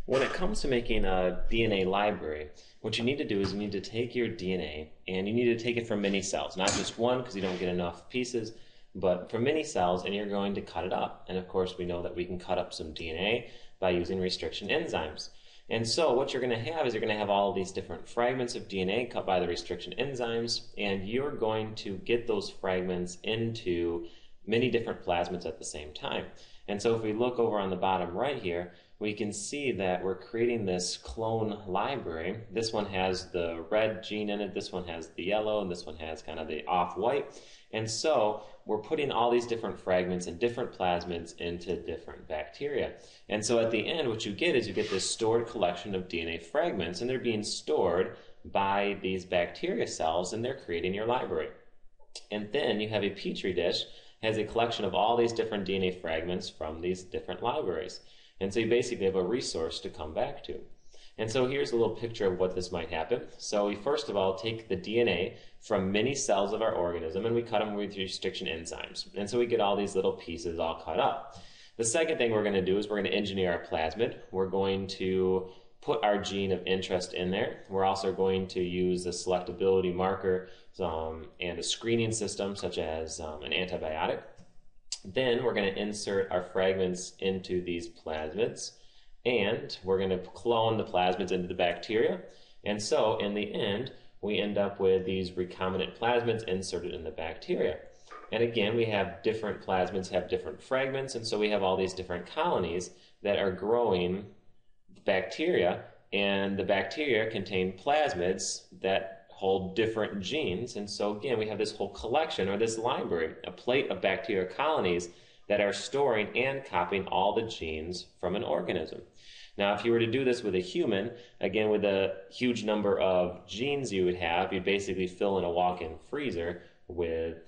When it comes to making a DNA library, what you need to do is you need to take your DNA and you need to take it from many cells, not just one because you don't get enough pieces, but from many cells, and you're going to cut it up. And of course, we know that we can cut up some DNA by using restriction enzymes. And so what you're going to have is you're going to have all of these different fragments of DNA cut by the restriction enzymes, and you're going to get those fragments into many different plasmids at the same time. And so if we look over on the bottom right here, we can see that we're creating this clone library. This one has the red gene in it, this one has the yellow, and this one has kind of the off-white. And so we're putting all these different fragments and different plasmids into different bacteria. And so at the end, what you get is you get this stored collection of DNA fragments, and they're being stored by these bacteria cells, and they're creating your library. And then you have a petri dish has a collection of all these different DNA fragments from these different libraries. And so you basically have a resource to come back to. And so here's a little picture of what this might happen. So we first of all take the DNA from many cells of our organism and we cut them with restriction enzymes. And so we get all these little pieces all cut up. The second thing we're going to do is we're going to engineer our plasmid. We're going to put our gene of interest in there. We're also going to use a selectability marker and a screening system such as an antibiotic. Then we're going to insert our fragments into these plasmids, and we're going to clone the plasmids into the bacteria. And so in the end, we end up with these recombinant plasmids inserted in the bacteria. And again, we have different plasmids have different fragments, and so we have all these different colonies that are growing bacteria, and the bacteria contain plasmids that hold different genes. And so again, we have this whole collection, or this library, a plate of bacteria colonies that are storing and copying all the genes from an organism. Now, if you were to do this with a human, again, with a huge number of genes you would have, you'd basically fill in a walk-in freezer with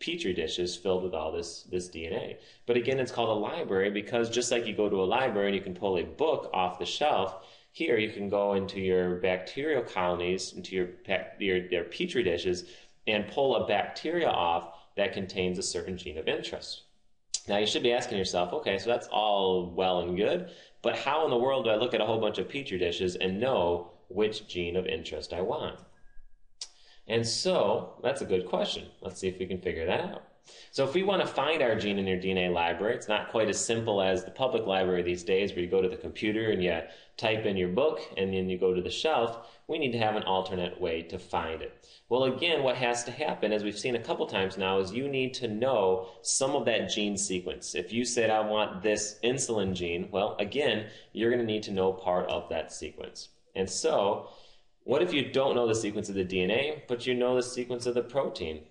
petri dishes filled with all this DNA. But again, it's called a library because just like you go to a library and you can pull a book off the shelf, here you can go into your bacterial colonies, into your petri dishes, and pull a bacteria off that contains a certain gene of interest. Now you should be asking yourself, okay, so that's all well and good, but how in the world do I look at a whole bunch of petri dishes and know which gene of interest I want? And so that's a good question. Let's see if we can figure that out. So if we want to find our gene in your DNA library, it's not quite as simple as the public library these days where you go to the computer and you type in your book and then you go to the shelf. We need to have an alternate way to find it. Well, again, what has to happen, as we've seen a couple times now, is you need to know some of that gene sequence. If you said, I want this insulin gene, well, again, you're going to need to know part of that sequence. And so, what if you don't know the sequence of the DNA, but you know the sequence of the protein?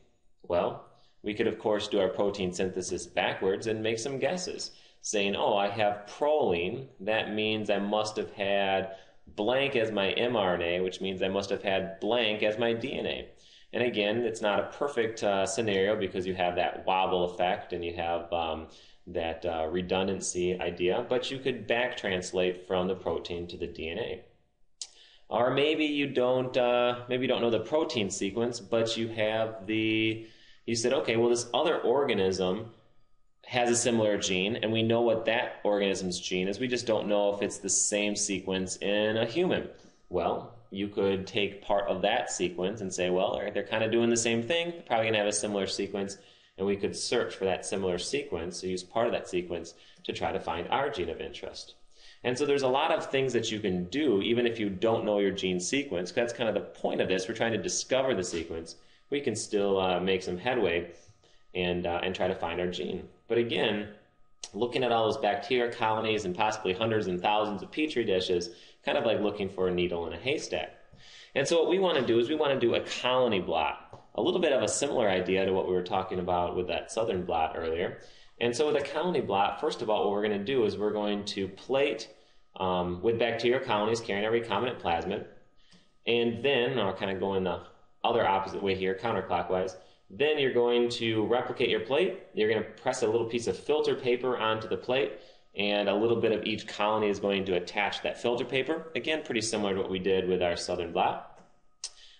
Well, we could, of course, do our protein synthesis backwards and make some guesses, saying, oh, I have proline. That means I must have had blank as my mRNA, which means I must have had blank as my DNA. And again, it's not a perfect scenario because you have that wobble effect and you have that redundancy idea, but you could back translate from the protein to the DNA. Or maybe you don't know the protein sequence, but you said, okay, well, this other organism has a similar gene, and we know what that organism's gene is. We just don't know if it's the same sequence in a human. Well, you could take part of that sequence and say, well, they're kind of doing the same thing. They're probably going to have a similar sequence, and we could search for that similar sequence, so use part of that sequence to try to find our gene of interest. And so there's a lot of things that you can do, even if you don't know your gene sequence. That's kind of the point of this. We're trying to discover the sequence. We can still make some headway and try to find our gene. But again, looking at all those bacteria colonies and possibly hundreds and thousands of petri dishes, kind of like looking for a needle in a haystack. And so what we want to do is we want to do a colony blot, a little bit of a similar idea to what we were talking about with that southern blot earlier. And so with a colony blot, first of all, what we're going to do is we're going to plate with bacterial colonies carrying a recombinant plasmid, and then I'll kind of go in the other opposite way here, counterclockwise. Then you're going to replicate your plate. You're going to press a little piece of filter paper onto the plate, and a little bit of each colony is going to attach that filter paper. Again, pretty similar to what we did with our southern blot.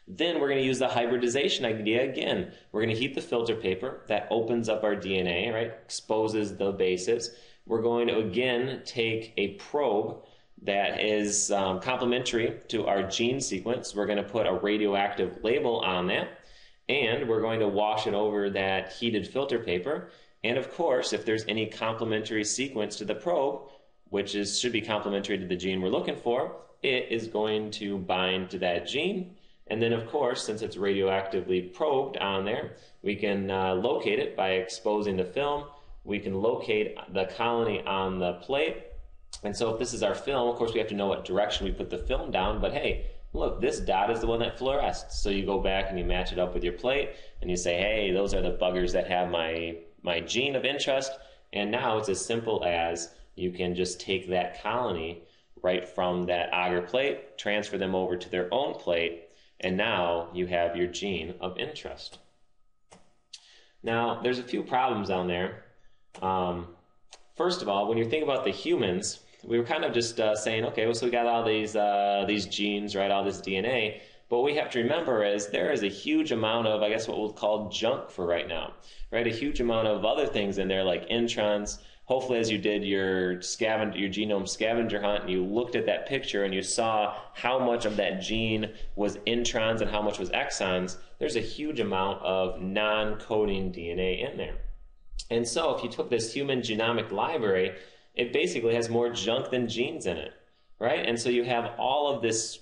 Then we're going to use the hybridization idea again. We're going to heat the filter paper. That opens up our DNA, right? Exposes the bases. We're going to again take a probe that is complementary to our gene sequence. We're going to put a radioactive label on that, and we're going to wash it over that heated filter paper. And of course, if there's any complementary sequence to the probe, which should be complementary to the gene we're looking for, it is going to bind to that gene. And then, of course, since it's radioactively probed on there, we can locate it by exposing the film. We can locate the colony on the plate. And so if this is our film, of course, we have to know what direction we put the film down. But hey, look, this dot is the one that fluoresced. So you go back and you match it up with your plate, and you say, hey, those are the buggers that have my gene of interest. And now it's as simple as you can just take that colony right from that agar plate, transfer them over to their own plate, and now you have your gene of interest. Now, there's a few problems down there. First of all, when you think about the humans, we were kind of just saying, okay, well, so we got all these genes, right, all this DNA. But what we have to remember is there is a huge amount of, I guess, what we'll call junk for right now, right? A huge amount of other things in there like introns. Hopefully, as you did your genome scavenger hunt and you looked at that picture and you saw how much of that gene was introns and how much was exons, there's a huge amount of non-coding DNA in there. And so if you took this human genomic library, it basically has more junk than genes in it, right? And so you have all of this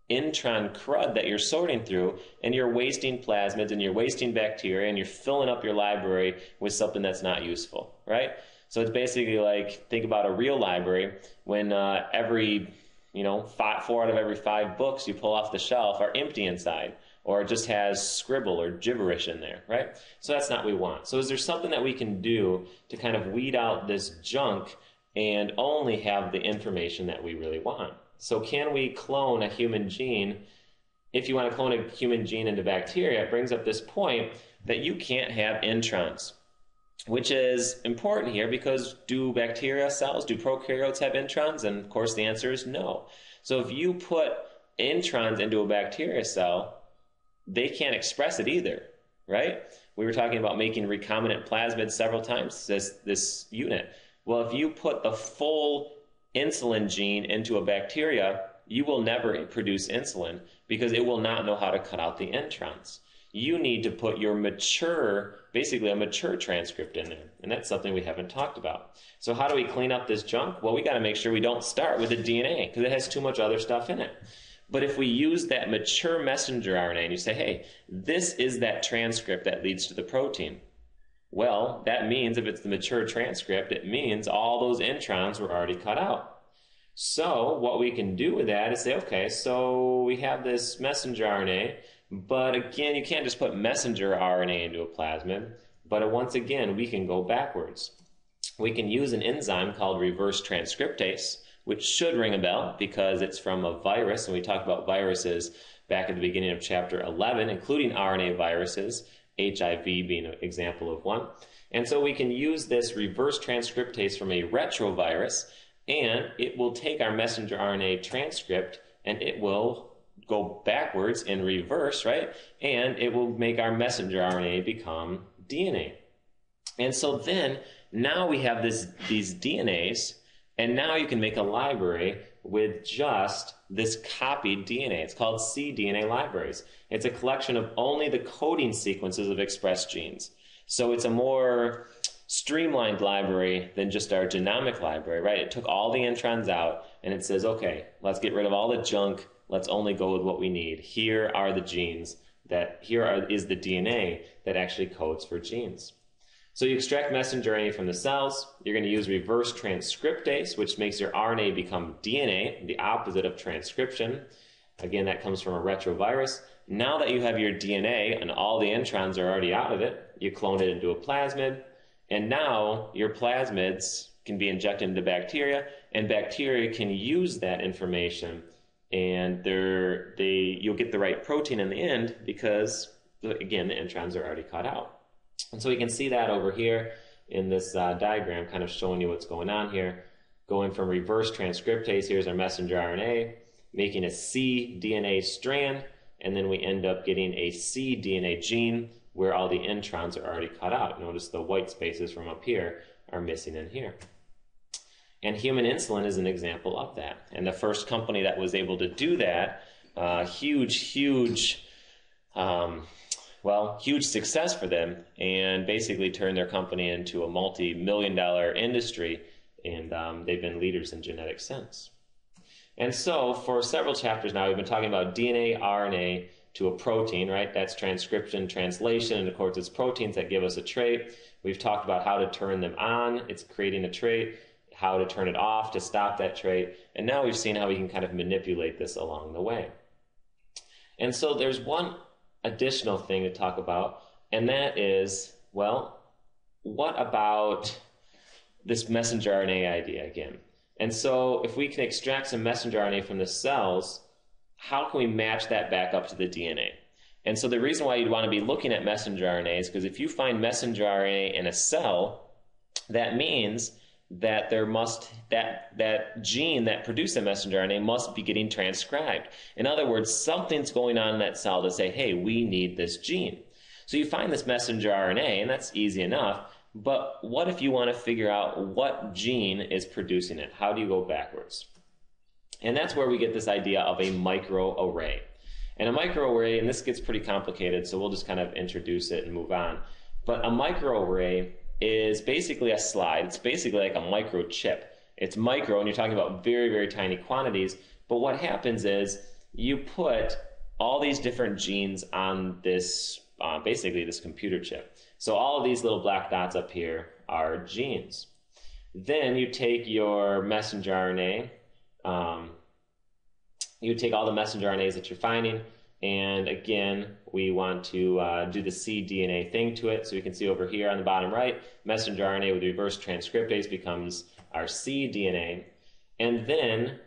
intron crud that you're sorting through, and you're wasting plasmids and you're wasting bacteria and you're filling up your library with something that's not useful, right? So it's basically like, think about a real library when every, 4 out of every 5 books you pull off the shelf are empty inside, or it just has scribble or gibberish in there, right? So that's not what we want. So is there something that we can do to kind of weed out this junk and only have the information that we really want? So can we clone a human gene? If you want to clone a human gene into bacteria, it brings up this point that you can't have introns, which is important here because do bacteria cells, do prokaryotes have introns? And of course the answer is no. So if you put introns into a bacteria cell, they can't express it either, right? We were talking about making recombinant plasmids several times, this unit. Well, if you put the full insulin gene into a bacteria, you will never produce insulin because it will not know how to cut out the introns. You need to put your basically a mature transcript in there, and that's something we haven't talked about. So how do we clean up this junk? Well, we got to make sure we don't start with the DNA because it has too much other stuff in it. But if we use that mature messenger RNA and you say, hey, this is that transcript that leads to the protein, well, that means if it's the mature transcript, it means all those introns were already cut out. So what we can do with that is say, okay, so we have this messenger RNA, but again, you can't just put messenger RNA into a plasmid, but once again, we can go backwards. We can use an enzyme called reverse transcriptase, which should ring a bell because it's from a virus, and we talked about viruses back at the beginning of chapter 11, including RNA viruses, HIV being an example of one. And so we can use this reverse transcriptase from a retrovirus, and it will take our messenger RNA transcript, and it will go backwards in reverse, right? And it will make our messenger RNA become DNA. And so then, now we have these DNAs, and now you can make a library with just this copied DNA. It's called cDNA libraries. It's a collection of only the coding sequences of expressed genes. So it's a more streamlined library than just our genomic library, right? It took all the introns out, and it says, okay, let's get rid of all the junk. Let's only go with what we need. Here are the genes is the DNA that actually codes for genes. So you extract messenger RNA from the cells. You're going to use reverse transcriptase, which makes your RNA become DNA, the opposite of transcription. Again, that comes from a retrovirus. Now that you have your DNA and all the introns are already out of it, you clone it into a plasmid, and now your plasmids can be injected into bacteria, and bacteria can use that information, and you'll get the right protein in the end because, again, the introns are already cut out. And so we can see that over here in this diagram, kind of showing you what's going on here. Going from reverse transcriptase, here's our messenger RNA, making a cDNA strand, and then we end up getting a cDNA gene where all the introns are already cut out. Notice the white spaces from up here are missing in here. And human insulin is an example of that. And the first company that was able to do that, huge success for them, and basically turned their company into a multi-million-dollar industry, and they've been leaders in genetics since. And so for several chapters now, we've been talking about DNA, RNA to a protein, right? That's transcription, translation, and of course it's proteins that give us a trait. We've talked about how to turn them on, it's creating a trait, how to turn it off to stop that trait, and now we've seen how we can kind of manipulate this along the way. And so there's one additional thing to talk about, and that is, well, what about this messenger RNA idea again? And so if we can extract some messenger RNA from the cells, how can we match that back up to the DNA? And so the reason why you'd want to be looking at messenger RNA is because if you find messenger RNA in a cell, that means that that gene that produced the messenger RNA must be getting transcribed. In other words, something's going on in that cell to say, hey, we need this gene. So you find this messenger RNA, and that's easy enough, but what if you want to figure out what gene is producing it? How do you go backwards? And that's where we get this idea of a microarray. And a microarray, and this gets pretty complicated, so we'll just kind of introduce it and move on. But a microarray is basically a slide. It's basically like a microchip. It's micro, and you're talking about very, very tiny quantities. But what happens is you put all these different genes on this, basically this computer chip. So all of these little black dots up here are genes. Then you take your messenger RNA, you take all the messenger RNAs that you're finding, and again, we want to do the cDNA thing to it. So you can see over here on the bottom right, messenger RNA with reverse transcriptase becomes our cDNA. And then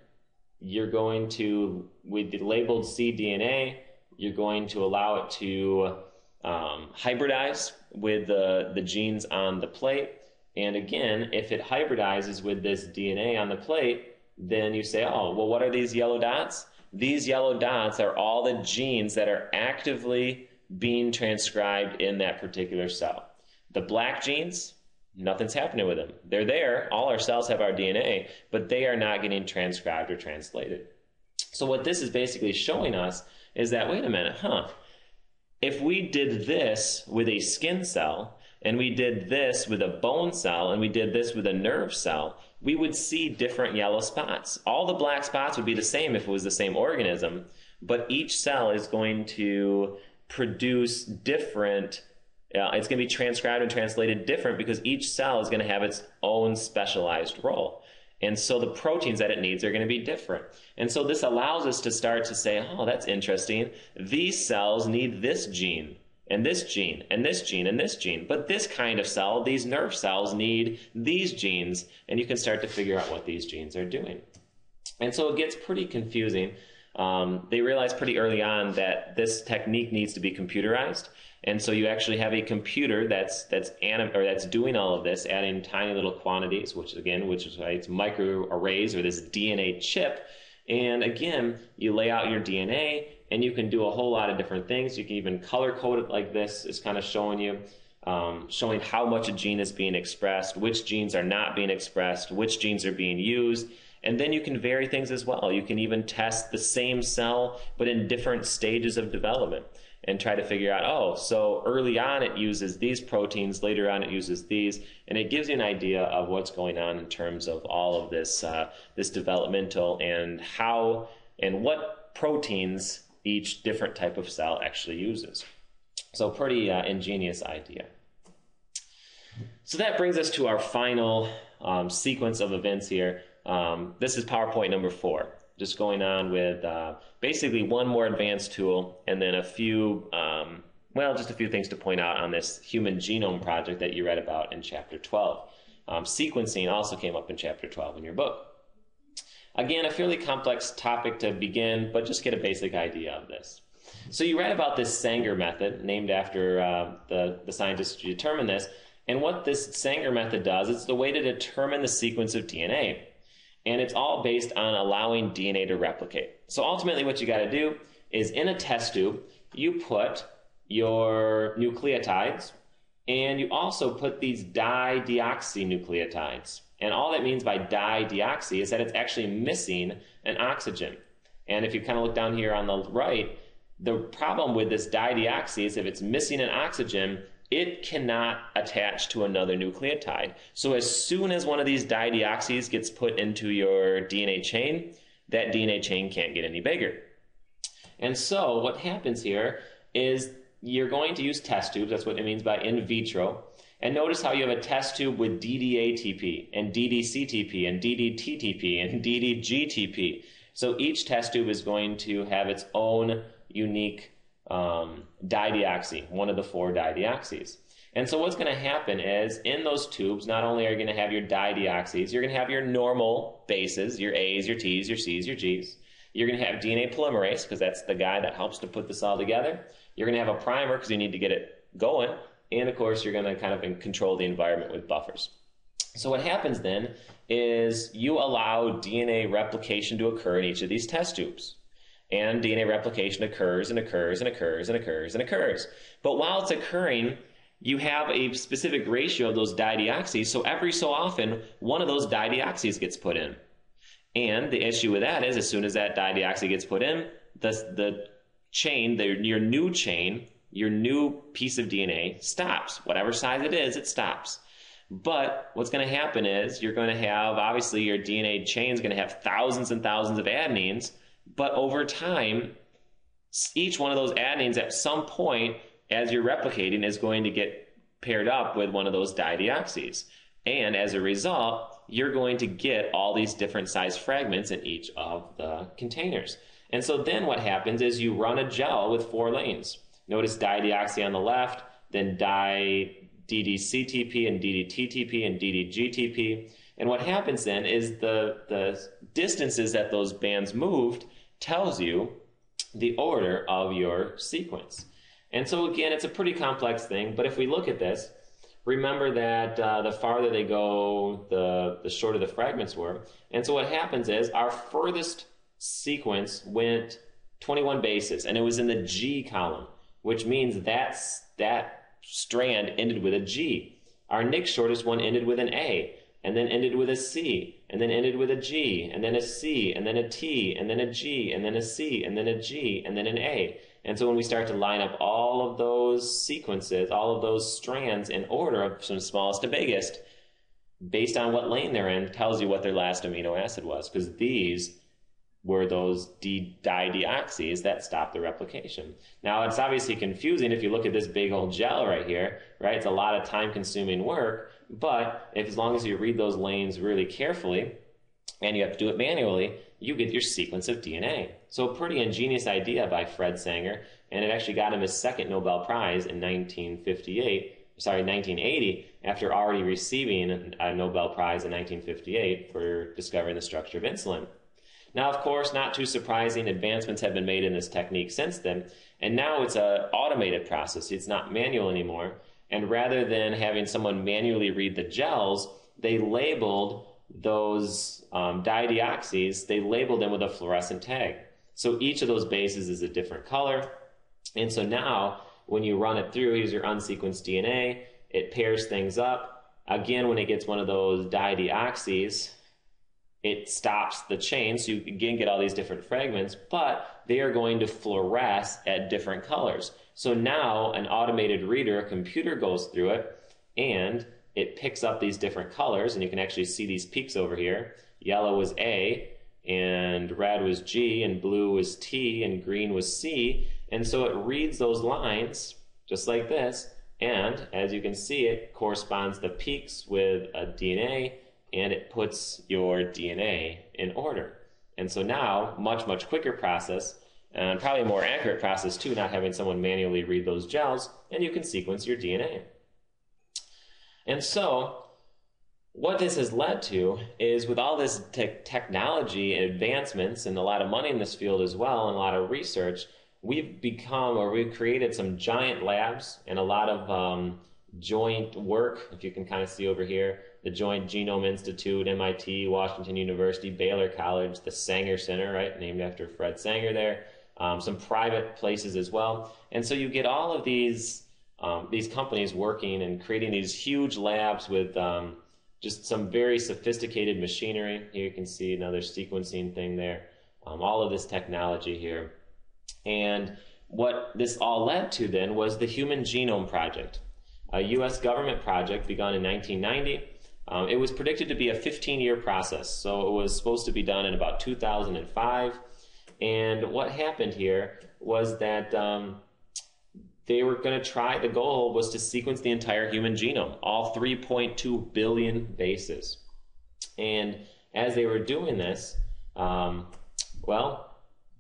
you're going to, with the labeled cDNA, you're going to allow it to hybridize with the genes on the plate. And again, if it hybridizes with this DNA on the plate, then you say, oh, well, what are these yellow dots? These yellow dots are all the genes that are actively being transcribed in that particular cell. The black genes, nothing's happening with them. They're there. All our cells have our DNA, but they are not getting transcribed or translated. So what this is basically showing us is that, wait a minute, if we did this with a skin cell, and we did this with a bone cell, and we did this with a nerve cell, we would see different yellow spots. All the black spots would be the same if it was the same organism, but each cell is going to produce different, it's going to be transcribed and translated different because each cell is going to have its own specialized role. And so the proteins that it needs are going to be different. And so this allows us to start to say, oh, that's interesting. These cells need this gene, and this gene, and this gene, and this gene. But this kind of cell, these nerve cells, need these genes, and you can start to figure out what these genes are doing. And so it gets pretty confusing. They realized pretty early on that this technique needs to be computerized. And so you actually have a computer that's doing all of this, adding tiny little quantities, which is why it's microarrays or this DNA chip. And again, you lay out your DNA, and you can do a whole lot of different things. You can even color code it like this. It's kind of showing you, showing how much a gene is being expressed, which genes are not being expressed, which genes are being used. And then you can vary things as well. You can even test the same cell, but in different stages of development, and try to figure out, oh, so early on it uses these proteins, later on it uses these, and it gives you an idea of what's going on in terms of all of this, this developmental and how and what proteins each different type of cell actually uses. So pretty ingenious idea. So that brings us to our final sequence of events here. This is PowerPoint number 4. Just going on with basically one more advanced tool and then a few, just a few things to point out on this Human Genome Project that you read about in Chapter 12. Sequencing also came up in Chapter 12 in your book. Again, a fairly complex topic to begin, but just get a basic idea of this. So you read about this Sanger method, named after the scientists who determined this, and what this Sanger method does, it's the way to determine the sequence of DNA. And it's all based on allowing DNA to replicate. So ultimately what you got to do is in a test tube, you put your nucleotides, and you also put these dideoxynucleotides. And all that means by dideoxy is that it's actually missing an oxygen. And if you kind of look down here on the right, the problem with this dideoxy is if it's missing an oxygen, it cannot attach to another nucleotide. So as soon as one of these dideoxys gets put into your DNA chain, that DNA chain can't get any bigger. And so what happens here is you're going to use test tubes. That's what it means by in vitro. And notice how you have a test tube with DDATP and DDCTP and DDTTP and DDGTP. So each test tube is going to have its own unique dideoxy, one of the 4 dideoxys. And so what's going to happen is in those tubes, not only are you going to have your dideoxys, you're going to have your normal bases, your A's, your T's, your C's, your G's. You're going to have DNA polymerase, because that's the guy that helps to put this all together. You're going to have a primer, because you need to get it going. And of course, you're going to kind of control the environment with buffers. So what happens then is you allow DNA replication to occur in each of these test tubes. And DNA replication occurs and occurs and occurs and occurs and occurs. But while it's occurring, you have a specific ratio of those dideoxys, so every so often, one of those dideoxys gets put in. And the issue with that is as soon as that dideoxy gets put in, the chain, your new chain, your new piece of DNA stops. Whatever size it is, it stops. But what's going to happen is you're going to have, obviously, your DNA chain is going to have thousands and thousands of adenines, but over time, each one of those adenines at some point, as you're replicating, is going to get paired up with one of those dideoxys. And as a result, you're going to get all these different size fragments in each of the containers. And so then what happens is you run a gel with 4 lanes. Notice dideoxy on the left, then DDCTP and DDTTP and DDGTP. And what happens then is the distances that those bands moved tells you the order of your sequence. And so again, it's a pretty complex thing, but if we look at this, remember that the farther they go, the shorter the fragments were. And so what happens is our furthest sequence went 21 bases, and it was in the G column, which means that strand ended with a G. Our next shortest one ended with an A, and then ended with a C, and then ended with a G, and then a C, and then a T, and then a G, and then a C, and then a G, and then an A. And so when we start to line up all of those sequences, all of those strands in order from smallest to biggest, based on what lane they're in, tells you what their last amino acid was, because these were those dideoxys that stopped the replication. Now, it's obviously confusing if you look at this big old gel right here, right? It's a lot of time-consuming work, but as long as you read those lanes really carefully, and you have to do it manually, you get your sequence of DNA. So a pretty ingenious idea by Fred Sanger, and it actually got him his second Nobel Prize in 1980, after already receiving a Nobel Prize in 1958 for discovering the structure of insulin. Now, of course, not too surprising, advancements have been made in this technique since then, and now it's an automated process. It's not manual anymore, and rather than having someone manually read the gels, they labeled those dideoxys, they labeled them with a fluorescent tag. So each of those bases is a different color, and so now when you run it through, here's your unsequenced DNA, it pairs things up. Again, when it gets one of those dideoxys, it stops the chain, so you again get all these different fragments, but they are going to fluoresce at different colors. So now an automated reader, a computer, goes through it, and it picks up these different colors, and you can actually see these peaks over here. Yellow was A, and red was G, and blue was T, and green was C. And so it reads those lines just like this, and as you can see, it corresponds the peaks with a DNA, and it puts your DNA in order. And so now, much, much quicker process, and probably a more accurate process too, not having someone manually read those gels, and you can sequence your DNA. And so, what this has led to is, with all this technology and advancements and a lot of money in this field as well, and a lot of research, we've created some giant labs and a lot of joint work. If you can kind of see over here, the Joint Genome Institute, MIT, Washington University, Baylor College, the Sanger Center, right, named after Fred Sanger there, some private places as well. And so you get all of these companies working and creating these huge labs with just some very sophisticated machinery. Here you can see another sequencing thing there. All of this technology here. And what this all led to then was the Human Genome Project, a U.S. government project begun in 1990. It was predicted to be a 15-year process, so it was supposed to be done in about 2005. And what happened here was that they were going to try, the goal was to sequence the entire human genome, all 3.2 billion bases. And as they were doing this, well,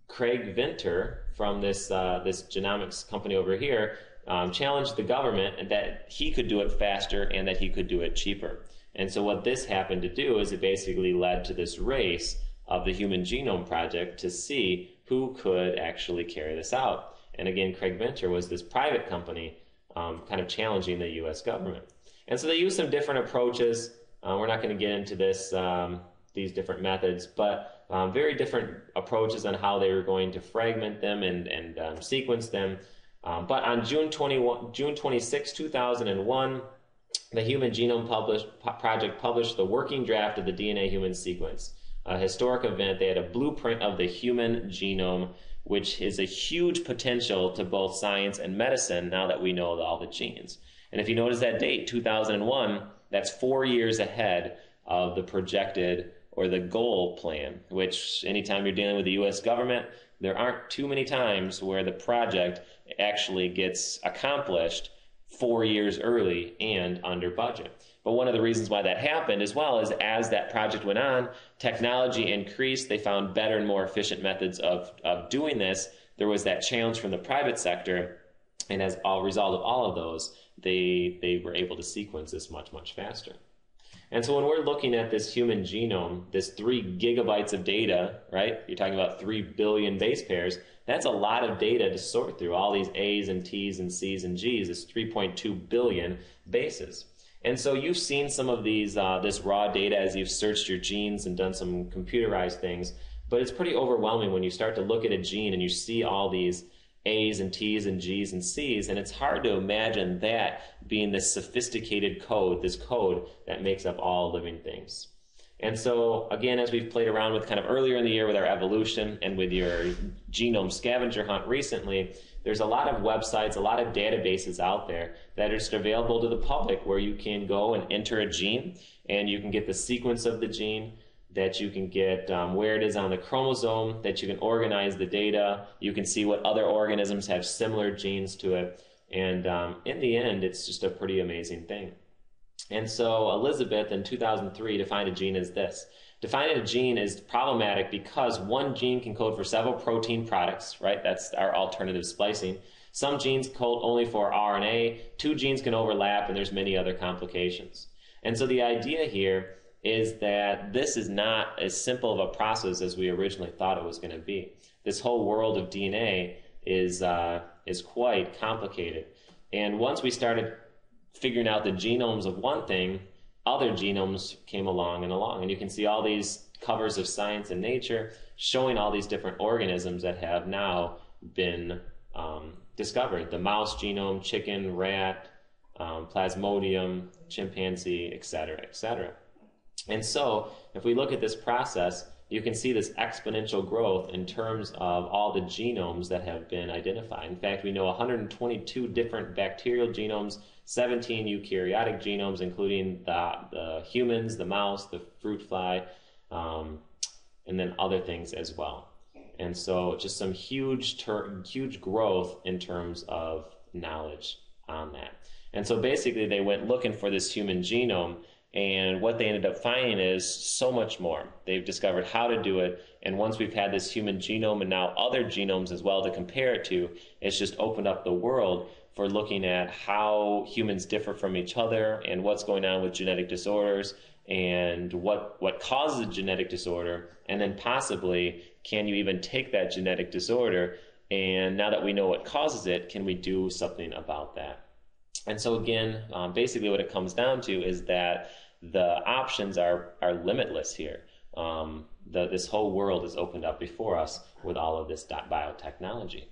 Craig Venter from this genomics company over here challenged the government that he could do it faster and that he could do it cheaper. And so what this happened to do is it basically led to this race of the Human Genome Project to see who could actually carry this out. And again, Craig Venter was this private company kind of challenging the U.S. government. And so they used some different approaches. We're not going to get into this, these different methods, but very different approaches on how they were going to fragment them and sequence them. But on June 26, 2001, the Human Genome Project published the working draft of the DNA human sequence, a historic event. They had a blueprint of the human genome, which is a huge potential to both science and medicine now that we know all the genes. And if you notice that date, 2001, that's 4 years ahead of the projected or the goal plan, which anytime you're dealing with the U.S. government, there aren't too many times where the project actually gets accomplished 4 years early and under budget. But one of the reasons why that happened as well is as that project went on, technology increased, they found better and more efficient methods of doing this. There was that challenge from the private sector, and as a result of all of those, they were able to sequence this much, much faster. And so when we're looking at this human genome, this 3 gigabytes of data, right? You're talking about 3 billion base pairs. That's a lot of data to sort through, all these A's and T's and C's and G's, this 3.2 billion bases. And so you've seen some of these, this raw data as you've searched your genes and done some computerized things, but it's pretty overwhelming when you start to look at a gene and you see all these A's and T's and G's and C's, and it's hard to imagine that being this sophisticated code, this code that makes up all living things. And so, again, as we've played around with kind of earlier in the year with our evolution and with your genome scavenger hunt recently, there's a lot of websites, a lot of databases out there that are just available to the public where you can go and enter a gene and you can get the sequence of the gene, that you can get where it is on the chromosome, that you can organize the data, you can see what other organisms have similar genes to it, and in the end, it's just a pretty amazing thing. And so Elizabeth in 2003 defined a gene as this. Defining a gene is problematic because one gene can code for several protein products, right? That's our alternative splicing. Some genes code only for RNA, 2 genes can overlap, and there's many other complications. And so the idea here is that this is not as simple of a process as we originally thought it was going to be. This whole world of DNA is quite complicated. And once we started figuring out the genomes of one thing, other genomes came along. And you can see all these covers of Science and Nature showing all these different organisms that have now been discovered. The mouse genome, chicken, rat, plasmodium, chimpanzee, etc., etc. And so, if we look at this process, you can see this exponential growth in terms of all the genomes that have been identified. In fact, we know 122 different bacterial genomes, 17 eukaryotic genomes, including the humans, the mouse, the fruit fly, and then other things as well. And so, just some huge growth in terms of knowledge on that. And so, basically, they went looking for this human genome. And what they ended up finding is so much more. They've discovered how to do it, and once we've had this human genome and now other genomes as well to compare it to, it's just opened up the world for looking at how humans differ from each other and what's going on with genetic disorders and what causes a genetic disorder, and then possibly can you even take that genetic disorder, and now that we know what causes it, can we do something about that? And so again, basically what it comes down to is that the options are limitless here. This whole world is opened up before us with all of this biotechnology.